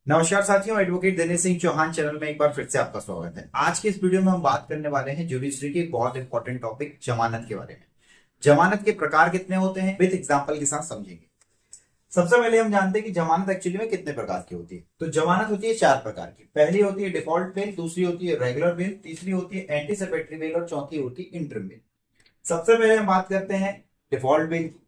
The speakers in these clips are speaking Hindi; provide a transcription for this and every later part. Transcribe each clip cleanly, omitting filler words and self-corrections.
नमस्कार साथियों, एडवोकेट दिनेश सिंह चौहान चैनल में एक बार फिर से आपका स्वागत है। आज के इस वीडियो में हम बात करने वाले हैं जुडिशरी के एक बहुत इंपॉर्टेंट टॉपिक जमानत के बारे में। जमानत के प्रकार कितने होते हैं विद एग्जांपल के साथ समझेंगे। सबसे पहले हम जानते हैं कि जमानत एक्चुअली में कितने प्रकार की होती है। तो जमानत होती है चार प्रकार की। पहली होती है डिफॉल्ट बेल, दूसरी होती है रेगुलर बेल, तीसरी होती है एंटीसिपेटरी बेल और चौथी होती है इंटरिम बेल। सबसे पहले हम बात करते हैं डिफॉल्ट बेल की।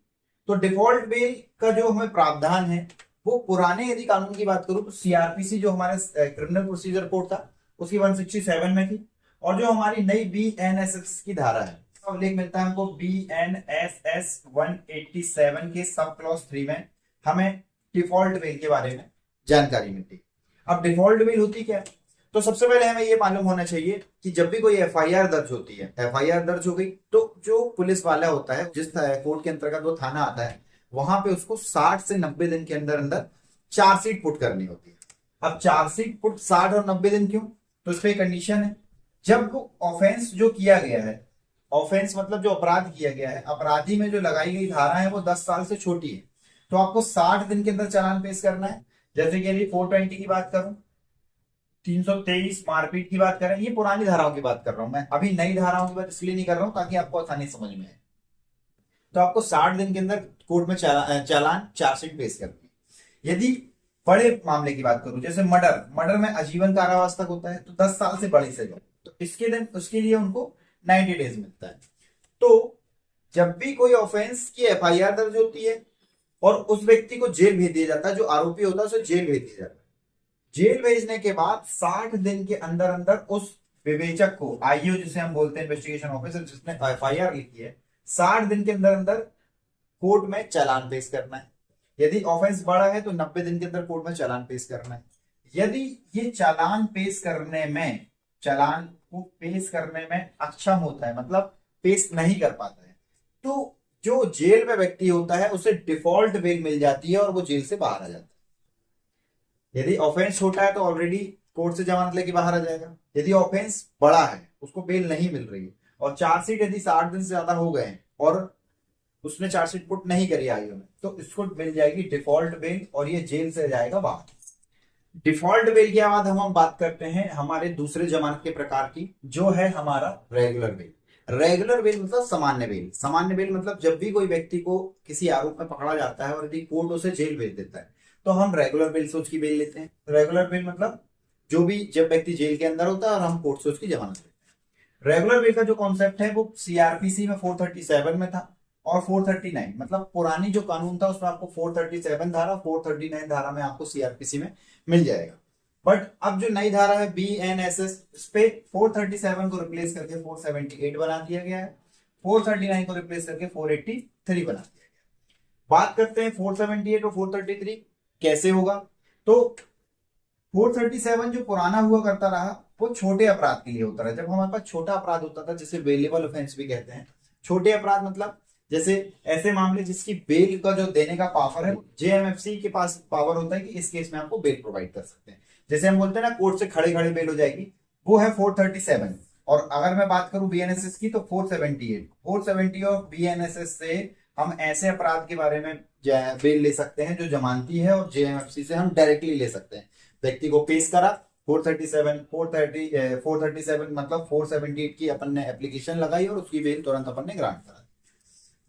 तो डिफॉल्ट बेल का जो हमें प्रावधान है वो पुराने यदि कानून की बात करूं तो सीआरपीसी जो हमारे क्रिमिनल प्रोसीजर कोड था उसकी 167 में थी। और जो हमारी नई बीएनएसएस की धारा है उल्लेख मिलता है हमको बीएनएसएस 187 के सब क्लॉज 3 में हमें डिफॉल्ट बेल के बारे में जानकारी मिलती है। अब डिफॉल्ट बेल होती क्या है? तो सबसे पहले हमें ये मालूम होना चाहिए कि जब भी कोई एफआईआर दर्ज होती है, एफआईआर दर्ज हो गई तो जो पुलिस वाला होता है जिस कोर्ट के अंतर्गत वो थाना आता है वहां पे उसको 60 से 90 दिन के अंदर अंदर चार्जशीट पुट करनी होती है। अब चार्जशीट पुट 60 और 90 दिन क्यों? तो इस पे कंडीशन है, जब वो ऑफेंस जो किया गया है, ऑफेंस मतलब जो अपराध किया गया है, अपराधी में जो लगाई गई धारा है वो 10 साल से छोटी है, तो आपको 60 दिन के अंदर चालान पेश करना है। जैसे कि यदि 420 की बात करूं, 323 मारपीट की बात करें, ये पुरानी धाराओं की बात कर रहा हूं मैं, अभी नई धाराओं की बात इसलिए नहीं कर रहा हूं ताकि आपको आसानी समझ में आए। तो आपको 60 दिन के अंदर कोर्ट में चालान चार्जशीट पेश करनी है। यदि बड़े मामले की बात करूं जैसे मर्डर, मर्डर में आजीवन कारावास तक होता है, तो 10 साल से बड़ी सजा, तो इसके दिन उसके लिए उनको 90 डेज मिलता है। तो जब भी कोई ऑफेंस की एफआईआर दर्ज होती है और उस व्यक्ति को जेल भेज दिया जाता है, जो आरोपी होता है उसे जेल भेज दिया जाता है। जेल भेजने के बाद 60 दिन के अंदर अंदर उस विवेचक को, आईओ जिसे हम बोलते हैं, इन्वेस्टिगेशन ऑफिसर जिसने एफआईआर लिखी है, 60 दिन के अंदर अंदर कोर्ट में चालान पेश करना है। यदि ऑफेंस बड़ा है तो 90 दिन के अंदर कोर्ट में चालान पेश करना है। यदि ये चालान को पेश करने में अक्षम होता है, मतलब पेश नहीं कर पाता है, तो जो जेल में व्यक्ति होता है उसे डिफॉल्ट बेल मिल जाती है और वो जेल से बाहर आ जाता है। यदि ऑफेंस छोटा है तो ऑलरेडी कोर्ट से जमानत लेके बाहर आ जाएगा। यदि ऑफेंस बड़ा है, उसको बेल नहीं मिल रही है और चार्जशीट यदि 60 दिन से ज्यादा हो गए और उसने चार्जशीट पुट नहीं करी आईओ में, तो इसको मिल जाएगी डिफॉल्ट बेल और ये जेल से जाएगा बाहर। डिफॉल्ट बेल के बाद हम बात करते हैं हमारे दूसरे जमानत के प्रकार की, जो है हमारा रेगुलर बेल। रेगुलर बेल मतलब सामान्य बेल। सामान्य बेल मतलब जब भी कोई व्यक्ति को किसी आरोप में पकड़ा जाता है और यदि कोर्ट उसे जेल भेज देता है तो हम रेगुलर बेल से उसकी बेल लेते हैं। रेगुलर बेल मतलब जो भी जब व्यक्ति जेल के अंदर होता है और हम कोर्ट से उसकी जमानत लेते हैं। रेगुलर बेल का जो कॉन्सेप्ट है वो सीआरपीसी में 437 में था और 439, मतलब पुरानी जो कानून था उसमें आपको 437 धारा, 439 धारा में आपको सीआरपीसी में मिल जाएगा। बट अब जो नई धारा है बीएनएसएस, इस पे 437 को रिप्लेस करके 478 बना दिया गया है, 439 को रिप्लेस करके 483 बना दिया गया है। बात करते हैं 478 और 433 कैसे होगा। तो 437 जो पुराना हुआ करता रहा वो छोटे अपराध के लिए होता रहा। जब हमारे पास छोटा अपराध होता था जिसे बेलेबल ऑफेंस भी कहते हैं, छोटे अपराध मतलब जैसे ऐसे मामले जिसकी बेल का जो देने का पावर है जेएमएफसी के पास पावर होता है कि इस केस में आपको बेल प्रोवाइड कर सकते हैं। जैसे हम बोलते हैं ना कोर्ट से खड़े खड़े बेल हो जाएगी, वो है 437। और अगर मैं बात करूं बीएनएसएस की तो 478, 470 और बीएनएसएस से हम ऐसे अपराध के बारे में बेल ले सकते हैं जो जमानती है, और जेएमएफसी से हम डायरेक्टली ले सकते हैं। व्यक्ति को पेश करा 437 मतलब 478 की अपन ने एप्लीकेशन लगाई और उसकी बेल तुरंत अपन ने ग्रांट करा।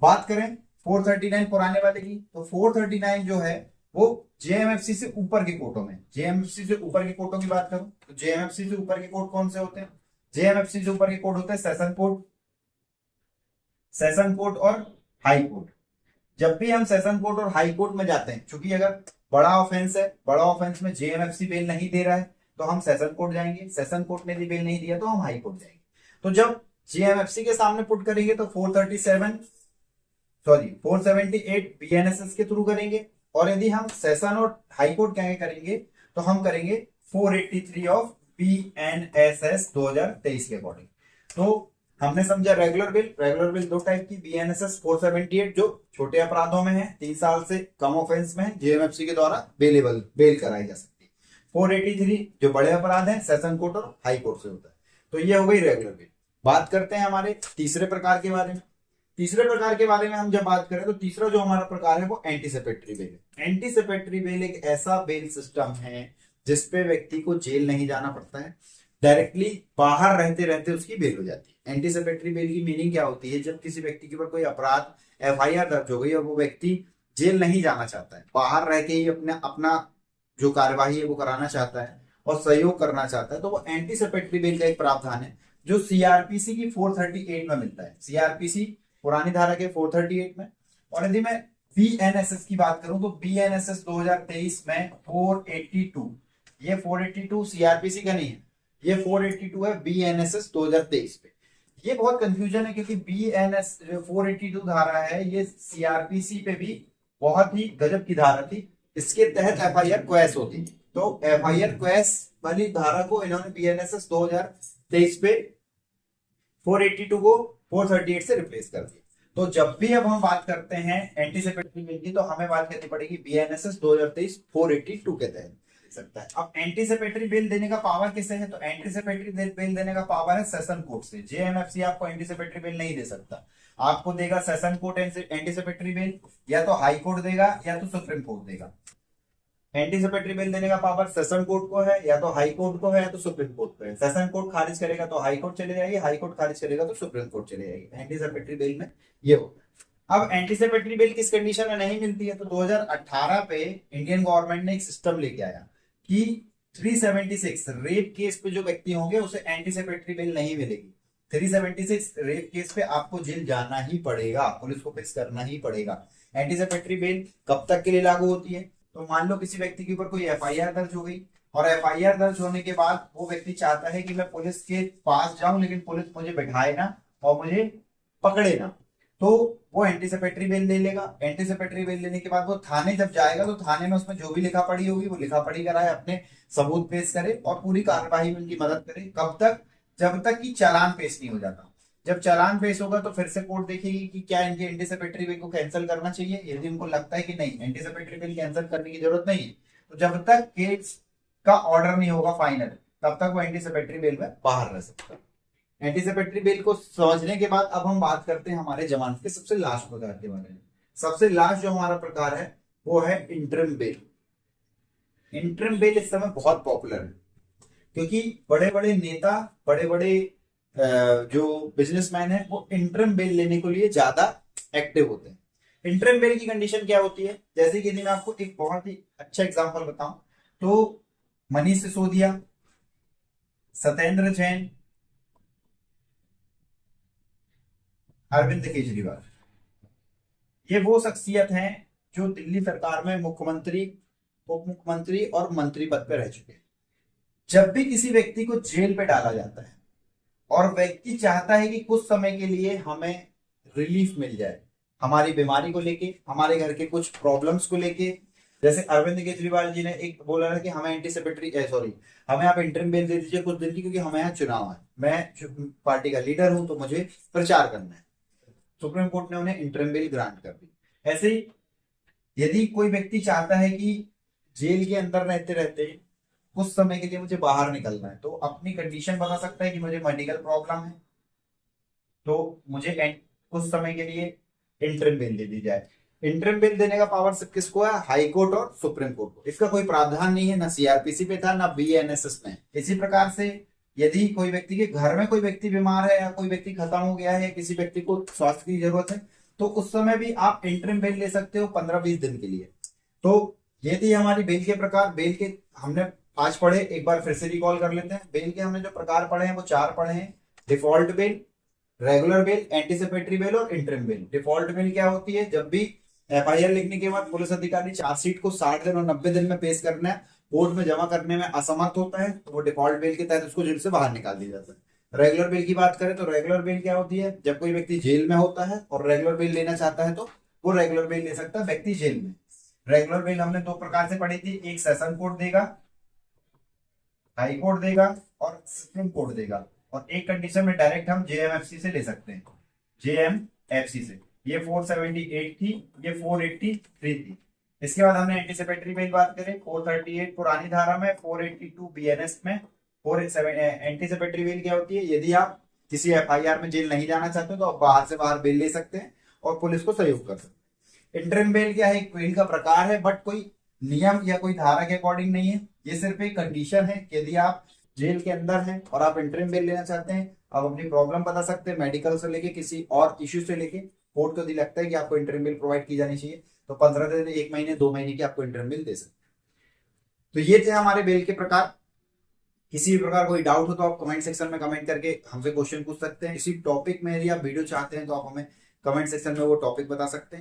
बात करें 439 पुराने वाले की, तो 439 जो है वो जेएमएफसी से ऊपर के कोर्टों में, जेएमएफसी से ऊपर के कोर्टों की बात करूं तो जेएमएफसी से ऊपर के कोर्ट कौन से होते हैं? जेएमएफसी से ऊपर के कोर्ट होते हैं सेशन कोर्ट, सेशन कोर्ट और हाई कोर्ट। जब भी हम सेशन कोर्ट और हाई कोर्ट में जाते हैं, क्योंकि अगर बड़ा ऑफेंस है, बड़ा ऑफेंस में जेएमएफसी बेल नहीं दे रहा है तो हम सेशन कोर्ट जाएंगे, सेशन कोर्ट ने भी बेल नहीं दिया तो हम हाई कोर्ट जाएंगे। तो जब जेएमएफसी के सामने पुट करेंगे तो 478 बीएनएसएस के थ्रू करेंगे, और यदि हम सेशन और हाई कोर्ट क्या करेंगे तो हम करेंगे 483 ऑफ बीएनएसएस 2023 के अकॉर्डिंग। तो हमने समझा रेगुलर बिल। रेगुलर बिल दो टाइप की, बीएनएसएस 478 जो छोटे अपराधों में है, 3 साल से कम ऑफेंस में है, जेएमएफसी के द्वारा बेल कराई जा सकती है। 483 जो बड़े अपराध हैं, सेशन कोर्ट और हाई कोर्ट से होता है। तो ये हो गई रेगुलर बिल। बात करते हैं हमारे तीसरे प्रकार के बारे में। तीसरे प्रकार के बारे में हम जब बात करें तो तीसरा जो हमारा प्रकार है वो एंटीसिपेटरी बेल है। एंटीसिपेटरी बेल एक ऐसा बेल सिस्टम है जिसपे व्यक्ति को जेल नहीं जाना पड़ता है, डायरेक्टली बाहर रहते रहते उसकी बेल हो जाती है। एंटीसिपेटरी बेल की मीनिंग क्या होती है? जब किसी व्यक्ति के ऊपर कोई अपराध FIR दर्ज हो गई और वो व्यक्ति जेल नहीं जाना चाहता है, बाहर रह के ही अपना अपना जो कार्यवाही है वो कराना चाहता है और सहयोग करना चाहता है, तो वो एंटीसिपेटरी बेल का एक प्रावधान है जो CRPC की 438 में मिलता है। CRPC पुरानी धारा के 438 में। और यदि मैं BNSS की बात करूं तो BNSS 2023 में 482, ये 482 CRPC का नहीं है, ये 482 है BNSS 2023 पे। ये बहुत कंफ्यूजन है क्योंकि BNS 482 धारा है, ये CRPC पे भी बहुत ही गजब की धारा थी। इसके तहत FIR क्वैश होती थी, तो FIR क्वैश वाली धारा को इन्होंने BNSS 2023 पे 482 को 438 से रिप्लेस कर दिया। तो जब भी अब हम बात करते हैं एंटीसिपेटरी बेल की, तो हमें बात करनी पड़ेगी BNSS 2023 482 के तहत सकता है। अब एंटीसिपेटरी बेल देने का पावर किससे है? तो एंटीसिपेटरी बेल देने का पावर है सेशन कोर्ट से। JMFC आपको एंटीसिपेटरी बेल नहीं दे सकता, आपको देगा सेशन कोर्ट एंटीसिपेटरी बेल, या तो हाई कोर्ट देगा या तो सुप्रीम कोर्ट देगा। एंटीसिपेटरी बेल देने का पावर सेशन कोर्ट को है, या तो हाई कोर्ट को है या तो सुप्रीम कोर्ट को है। सेशन कोर्ट खारिज करेगा तो हाई कोर्ट चले जाएगी, हाई कोर्ट खारिज करेगा तो सुप्रीम कोर्ट चले जाएगी। एंटीसिपेटरी बेल में ये होगा। अब एंटीसिपेटरी बेल किस कंडीशन में नहीं मिलती है? तो 2018 पे इंडियन गवर्नमेंट ने एक सिस्टम लेके आया कि 376 रेप केस पे जो व्यक्ति होंगे उसे एंटीसिपेटरी बेल नहीं मिलेगी। 376 रेप केस पे आपको जेल जाना ही पड़ेगा, पुलिस को फेस करना ही पड़ेगा। एंटीसिपेटरी बेल कब तक के लिए लागू होती है? तो मान लो किसी व्यक्ति के ऊपर कोई FIR दर्ज हो गई और FIR दर्ज होने के बाद वो व्यक्ति चाहता है कि मैं पुलिस के पास जाऊं लेकिन पुलिस मुझे बैठाए ना और मुझे पकड़े ना, तो वो एंटीसिपेटरी बेल ले लेगा। एंटीसिपेटरी बेल लेने के बाद वो थाने जब जाएगा तो थाने में उसमें जो भी लिखा पढ़ी होगी वो लिखा पढ़ी कराए, अपने सबूत पेश करे और पूरी कार्यवाही में उनकी मदद करे। कब तक? जब तक कि चालान पेश नहीं हो जाता। जब चालान पेश होगा तो फिर से कोर्ट देखेगी कि क्या इनके एंटीसिपेटरी बिल को कैंसिल करना चाहिए। यदि उनको लगता है कि नहीं, एंटीसिपेटरी बिल कैंसिल करने की जरूरत नहीं है, तो जब तक केस का ऑर्डर नहीं होगा फाइनल, तब तक वो एंटीसिपेटरी बिल में बाहर रह सकता है। एंटीसिपेटरी बिल को समझने के बाद अब हम बात करते हैं हमारे जमानत के सबसे लास्ट प्रकार के बारे में। सबसे लास्ट जो हमारा प्रकार है वो है इंटरिम बेल। इंटरिम बेल इस समय बहुत पॉपुलर है क्योंकि बड़े बड़े नेता, बड़े बड़े जो बिजनेसमैन है वो इंटरिम बेल लेने के लिए ज्यादा एक्टिव होते हैं। इंटरिम बेल की कंडीशन क्या होती है? जैसे कि यदि मैं आपको एक बहुत ही अच्छा एग्जांपल बताऊं तो मनीष सिसोदिया, सत्येंद्र जैन, अरविंद केजरीवाल, ये वो शख्सियत हैं जो दिल्ली सरकार में मुख्यमंत्री, उप मुख्यमंत्री और मंत्री पद पर रह चुके हैं। जब भी किसी व्यक्ति को जेल पे डाला जाता है और व्यक्ति चाहता है कि कुछ समय के लिए हमें रिलीफ मिल जाए, हमारी बीमारी को लेके, हमारे घर के कुछ प्रॉब्लम्स को लेके, जैसे अरविंद केजरीवाल जी ने एक बोला है कि हमें हमें आप इंटरिम बेल दे दीजिए कुछ दिन की, क्योंकि हमें यहाँ चुनाव है, मैं पार्टी का लीडर हूं तो मुझे प्रचार करना है। सुप्रीम कोर्ट ने उन्हें इंटरिम बेल ग्रांट कर दी। ऐसे ही यदि कोई व्यक्ति चाहता है कि जेल के अंदर रहते रहते कुछ समय के लिए मुझे बाहर निकलना है, तो अपनी कंडीशन बता सकता है कि मुझे मेडिकल प्रॉब्लम है, तो मुझे कुछ समय के लिए इंटरिम बेल दे दी जाए। इंटरिम बेल देने का पावर सिर्फ किसको है? हाई कोर्ट और सुप्रीम कोर्ट को। इसका कोई प्रावधान नहीं है, ना CRPC पे था ना BNSS में। इसी प्रकार से यदि कोई व्यक्ति के घर में कोई व्यक्ति बीमार है या कोई व्यक्ति खत्म हो गया है, किसी व्यक्ति को स्वास्थ्य की जरूरत है, तो उस समय भी आप इंटरिम बेल ले सकते हो 15-20 दिन के लिए। तो ये थी हमारी बेल के प्रकार। बेल के हमने आज पढ़े, एक बार फिर से रिकॉल कर लेते हैं। बेल के हमने जो प्रकार पढ़े हैं वो 4 पढ़े हैं: default bail, regular bail, anticipatory bail और इंटरिम बेल। डिफॉल्ट बेल क्या होती है? जब भी FIR लिखने के बाद पुलिस अधिकारी चार्जशीट को 60 दिन और 90 दिन में पेश करना है, कोर्ट में जमा करने में असमर्थ होता है, तो वो डिफॉल्ट बेल के तहत उसको जेल से बाहर निकाल दिया जाता है। रेगुलर बेल की बात करें तो रेगुलर बेल क्या होती है? जब कोई व्यक्ति जेल में होता है और रेगुलर बेल लेना चाहता है तो वो रेगुलर बेल ले सकता है व्यक्ति जेल में। रेगुलर बेल हमने 2 प्रकार से पढ़ी थी, एक सेशन कोर्ट देगा, हाई कोर्ट देगा और सुप्रीम कोर्ट देगा, और एक कंडीशन में डायरेक्ट हम JMFC से ले सकते हैं, JMFC से। ये 478 थी, ये 483 थी। इसके बाद हमने एंटीसिपेटरी बेल बात करें, 438 पुरानी धारा में, 482 BNS में। एंटीसिपेटरी बेल क्या होती है? यदि आप किसी FIR में जेल नहीं जाना चाहते तो आप बाहर से बाहर बेल ले सकते हैं और पुलिस को सहयोग कर सकते हैं। इंटरिम बेल क्या है? एक बेल का प्रकार है, बट कोई नियम या कोई धारा के अकॉर्डिंग नहीं है। ये सिर्फ एक कंडीशन है कि यदि आप जेल के अंदर हैं और आप इंटरिम बेल लेना चाहते हैं, आप अपनी प्रॉब्लम बता सकते हैं, मेडिकल से लेके किसी और इश्यू से लेके कोर्ट को यदि लगता है कि आपको इंटरिम बेल प्रोवाइड की जानी चाहिए तो 15 दिन, 1 महीने, 2 महीने की आपको इंटरिम बेल दे सकते हैं। तो ये थे हमारे बेल के प्रकार। किसी भी प्रकार कोई डाउट हो तो आप कमेंट सेक्शन में कमेंट करके हमसे क्वेश्चन पूछ सकते हैं। इसी टॉपिक में यदि आप वीडियो चाहते हैं तो आप हमें कमेंट सेक्शन में वो टॉपिक बता सकते हैं।